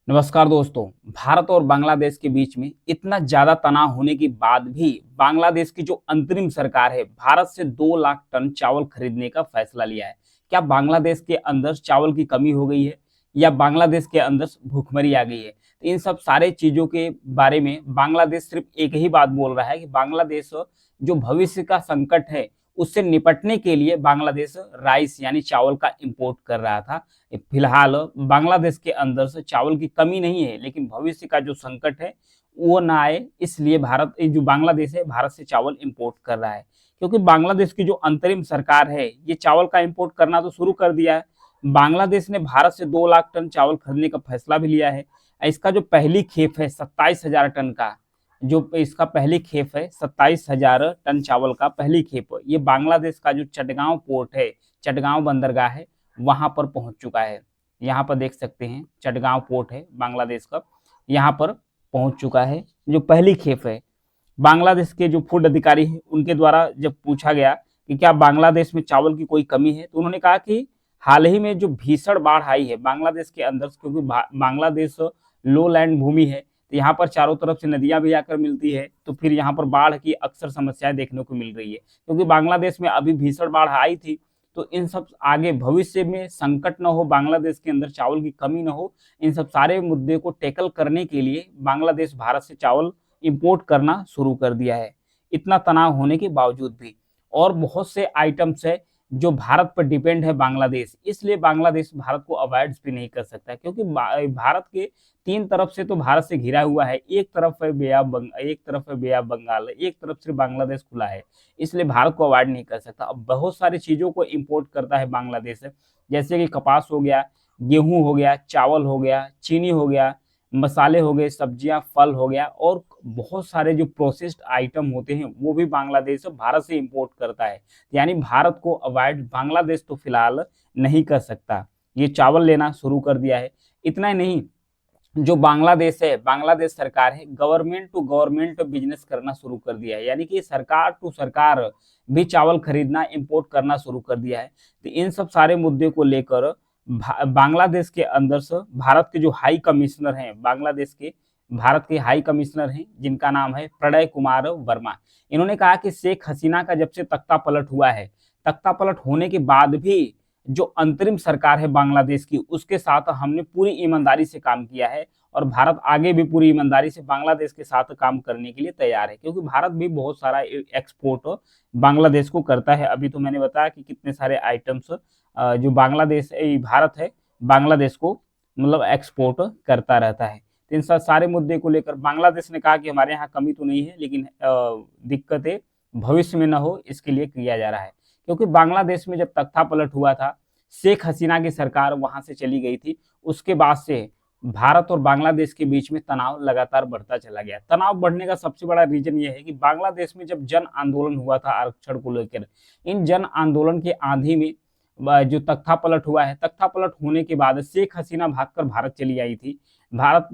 नमस्कार दोस्तों। भारत और बांग्लादेश के बीच में इतना ज्यादा तनाव होने के बाद भी बांग्लादेश की जो अंतरिम सरकार है भारत से 2 लाख टन चावल खरीदने का फैसला लिया है। क्या बांग्लादेश के अंदर चावल की कमी हो गई है या बांग्लादेश के अंदर भूखमरी आ गई है? तो इन सब सारे चीजों के बारे में बांग्लादेश सिर्फ एक ही बात बोल रहा है कि बांग्लादेश जो भविष्य का संकट है उससे निपटने के लिए बांग्लादेश राइस यानी चावल का इंपोर्ट कर रहा था। फिलहाल बांग्लादेश के अंदर से चावल की कमी नहीं है, लेकिन भविष्य का जो संकट है वो ना आए, इसलिए भारत जो बांग्लादेश है भारत से चावल इंपोर्ट कर रहा है। क्योंकि बांग्लादेश की जो अंतरिम सरकार है ये चावल का इंपोर्ट करना तो शुरू कर दिया है। बांग्लादेश ने भारत से 2 लाख टन चावल खरीदने का फैसला भी लिया है। इसका जो पहली खेप है 27,000 टन का, जो इसका पहली खेप है 27,000 टन चावल का पहली खेप, ये बांग्लादेश का जो चटगांव पोर्ट है, चटगांव बंदरगाह है, वहां पर पहुंच चुका है। यहाँ पर देख सकते हैं चटगांव पोर्ट है बांग्लादेश का, यहाँ पर पहुंच चुका है जो पहली खेप है। बांग्लादेश के जो फूड अधिकारी हैं उनके द्वारा जब पूछा गया कि क्या बांग्लादेश में चावल की कोई कमी है, तो उन्होंने कहा कि हाल ही में जो भीषण बाढ़ आई है बांग्लादेश के अंदर, क्योंकि बांग्लादेश लो लैंड भूमि है, तो यहाँ पर चारों तरफ से नदियां भी आकर मिलती है, तो फिर यहाँ पर बाढ़ की अक्सर समस्याएं देखने को मिल रही है। क्योंकि बांग्लादेश में अभी भीषण बाढ़ आई थी, तो इन सब आगे भविष्य में संकट न हो, बांग्लादेश के अंदर चावल की कमी न हो, इन सब सारे मुद्दे को टैकल करने के लिए बांग्लादेश भारत से चावल इंपोर्ट करना शुरू कर दिया है, इतना तनाव होने के बावजूद भी। और बहुत से आइटम्स है जो भारत पर डिपेंड है बांग्लादेश, इसलिए बांग्लादेश भारत को अवॉइड भी नहीं कर सकता, क्योंकि भारत के 3 तरफ से तो भारत से घिरा हुआ है। एक तरफ है बे ऑफ बंगाल, एक तरफ सिर्फ बांग्लादेश खुला है, इसलिए भारत को अवॉइड नहीं कर सकता। अब बहुत सारी चीजों को इंपोर्ट करता है बांग्लादेश, जैसे कि कपास हो गया, गेहूं हो गया, चावल हो गया, चीनी हो गया, मसाले हो गए, सब्जियां, फल हो गया, और बहुत सारे जो प्रोसेस्ड आइटम होते हैं वो भी बांग्लादेश भारत से इंपोर्ट करता है। यानी भारत को अवॉइड बांग्लादेश तो फिलहाल नहीं कर सकता, ये चावल लेना शुरू कर दिया है। इतना ही नहीं, जो बांग्लादेश है, बांग्लादेश सरकार है, गवर्नमेंट टू गवर्नमेंट बिजनेस करना शुरू कर दिया है, यानी कि सरकार टू सरकार भी चावल खरीदना इंपोर्ट करना शुरू कर दिया है। तो इन सब सारे मुद्दे को लेकर बांग्लादेश के अंदर से भारत के जो हाई कमिश्नर हैं, बांग्लादेश के भारत के हाई कमिश्नर हैं जिनका नाम है प्रणय कुमार वर्मा, इन्होंने कहा कि शेख हसीना का जब से तख्ता पलट हुआ है, तख्ता पलट होने के बाद भी जो अंतरिम सरकार है बांग्लादेश की, उसके साथ हमने पूरी ईमानदारी से काम किया है, और भारत आगे भी पूरी ईमानदारी से बांग्लादेश के साथ काम करने के लिए तैयार है। क्योंकि भारत भी बहुत सारा एक्सपोर्ट बांग्लादेश को करता है। अभी तो मैंने बताया कि कितने सारे आइटम्स जो बांग्लादेश भारत है बांग्लादेश को मतलब एक्सपोर्ट करता रहता है। तो इन सारे मुद्दे को लेकर बांग्लादेश ने कहा कि हमारे यहाँ कमी तो नहीं है, लेकिन दिक्कतें भविष्य में न हो इसके लिए किया जा रहा है। क्योंकि बांग्लादेश में जब तख्ता पलट हुआ था, शेख हसीना की सरकार वहां से चली गई थी, उसके बाद से भारत और बांग्लादेश के बीच में तनाव लगातार बढ़ता चला गया। तनाव बढ़ने का सबसे बड़ा रीजन यह है कि बांग्लादेश में जब जन आंदोलन हुआ था आरक्षण को लेकर, इन जन आंदोलन के आंधी में जो तख्ता पलट हुआ है, तख्ता पलट होने के बाद शेख हसीना भागकर भारत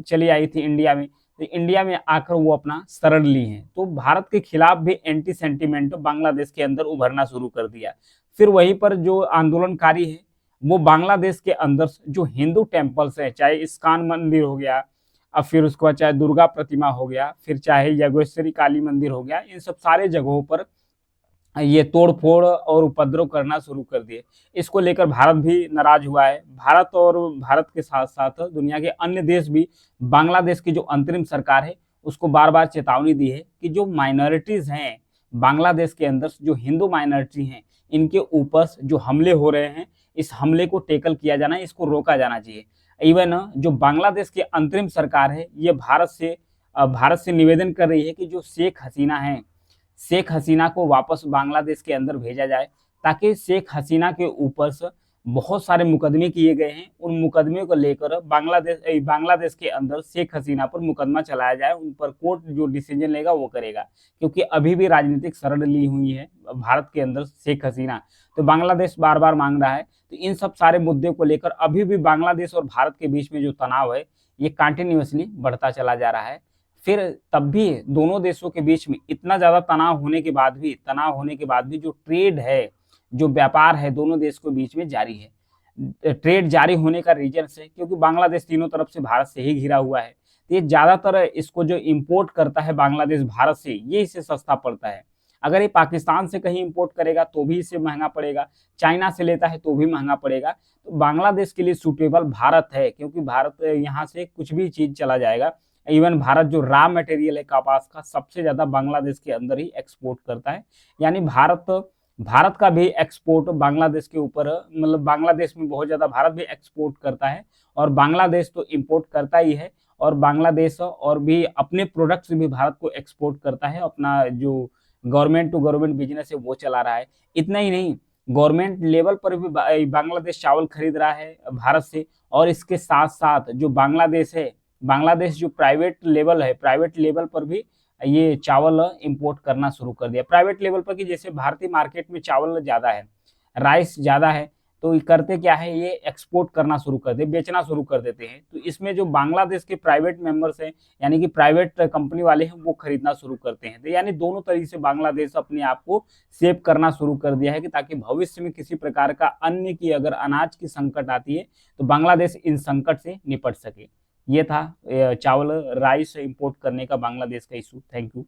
चली आई थी इंडिया में। तो इंडिया में आकर वो अपना शरण ली हैं, तो भारत के खिलाफ भी एंटी सेंटीमेंट बांग्लादेश के अंदर उभरना शुरू कर दिया। फिर वहीं पर जो आंदोलनकारी है वो बांग्लादेश के अंदर जो हिंदू टेम्पल्स है, चाहे इस्कॉन मंदिर हो गया, अब फिर उसके बाद चाहे दुर्गा प्रतिमा हो गया, फिर चाहे योगेश्वरी काली मंदिर हो गया, इन सब सारे जगहों पर ये तोड़ फोड़ और उपद्रव करना शुरू कर दिए। इसको लेकर भारत भी नाराज हुआ है। भारत और भारत के साथ साथ दुनिया के अन्य देश भी बांग्लादेश की जो अंतरिम सरकार है उसको बार बार चेतावनी दी है कि जो माइनॉरिटीज हैं बांग्लादेश के अंदर, जो हिंदू माइनॉरिटी हैं, इनके ऊपर जो हमले हो रहे हैं, इस हमले को टेकल किया जाना है, इसको रोका जाना चाहिए। इवन जो बांग्लादेश की अंतरिम सरकार है ये भारत से निवेदन कर रही है कि जो शेख हसीना है, शेख हसीना को वापस बांग्लादेश के अंदर भेजा जाए, ताकि शेख हसीना के ऊपर से बहुत सारे मुकदमे किए गए हैं, उन मुकदमे को लेकर बांग्लादेश के अंदर शेख हसीना पर मुकदमा चलाया जाए, उन पर कोर्ट जो डिसीजन लेगा वो करेगा। क्योंकि अभी भी राजनीतिक शरण ली हुई है भारत के अंदर शेख हसीना, तो बांग्लादेश बार बार मांग रहा है। तो इन सब सारे मुद्दे को लेकर अभी भी बांग्लादेश और भारत के बीच में जो तनाव है ये कंटिन्यूअसली बढ़ता चला जा रहा है। फिर तब भी दोनों देशों के बीच में इतना ज्यादा तनाव होने के बाद भी जो ट्रेड है, जो व्यापार है दोनों देश के बीच में जारी है। ट्रेड जारी होने का रीजन से, क्योंकि बांग्लादेश तीनों तरफ से भारत से ही घिरा हुआ है, तो ये ज्यादातर इसको जो इंपोर्ट करता है बांग्लादेश भारत से, ये इसे सस्ता पड़ता है। अगर ये पाकिस्तान से कहीं इंपोर्ट करेगा तो भी इसे महंगा पड़ेगा, चाइना से लेता है तो भी महंगा पड़ेगा। तो बांग्लादेश के लिए सूटेबल भारत है, क्योंकि भारत यहाँ से कुछ भी चीज चला जाएगा। इवन भारत जो रॉ मटेरियल है कपास का, सबसे ज्यादा बांग्लादेश के अंदर ही एक्सपोर्ट करता है। यानी भारत भारत का भी एक्सपोर्ट बांग्लादेश के ऊपर, मतलब बांग्लादेश में बहुत ज्यादा भारत भी एक्सपोर्ट करता है, और बांग्लादेश तो इंपोर्ट करता ही है। और बांग्लादेश और भी अपने प्रोडक्ट्स भी भारत को एक्सपोर्ट करता है, अपना जो गवर्नमेंट टू गवर्नमेंट बिजनेस है वो चला रहा है। इतना ही नहीं, गवर्नमेंट लेवल पर भी बांग्लादेश चावल खरीद रहा है भारत से। और इसके साथ साथ जो बांग्लादेश है, बांग्लादेश जो प्राइवेट लेवल है, प्राइवेट लेवल पर भी ये चावल इंपोर्ट करना शुरू कर दिया। प्राइवेट लेवल पर कि जैसे भारतीय मार्केट में चावल ज्यादा है, राइस ज्यादा है, तो ये करते क्या है, ये एक्सपोर्ट करना शुरू कर दे, बेचना शुरू कर देते हैं। तो इसमें जो बांग्लादेश के प्राइवेट मेंबर्स हैं, यानी कि प्राइवेट कंपनी वाले हैं, वो खरीदना शुरू करते हैं। तो यानी दोनों तरीके से बांग्लादेश अपने आप को सेव करना शुरू कर दिया है, कि ताकि भविष्य में किसी प्रकार का अन्न की, अगर अनाज की संकट आती है, तो बांग्लादेश इन संकट से निपट सके। ये था चावल राइस इंपोर्ट करने का बांग्लादेश का इशू। Thank you.